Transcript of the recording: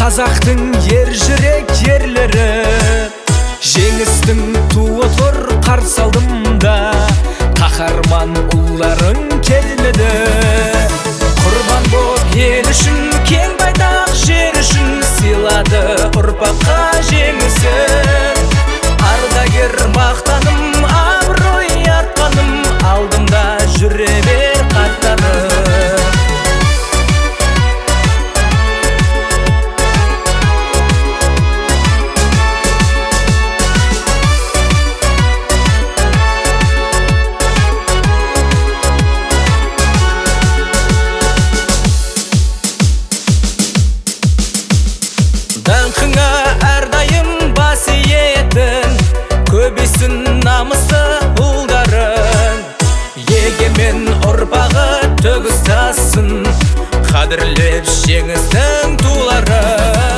Қазақтың ер жүрек ерлері, жеңістің туы тұр қарсы алдымда, қаһарман ұлдарың келмеді. Құрбан боп ел үшін, кең байтақ жер үшін, сыйлады ұрпаққа жеңісін. Ардагер мақтаным, абырой артқаным, алдымда жүре бер қаттарым. Даңқыңа әрдайым бас иетін, көбейсін намысты ұлдарың. Егемен ұрпағы төгіс тасын, қадірлеп жеңістің туларын.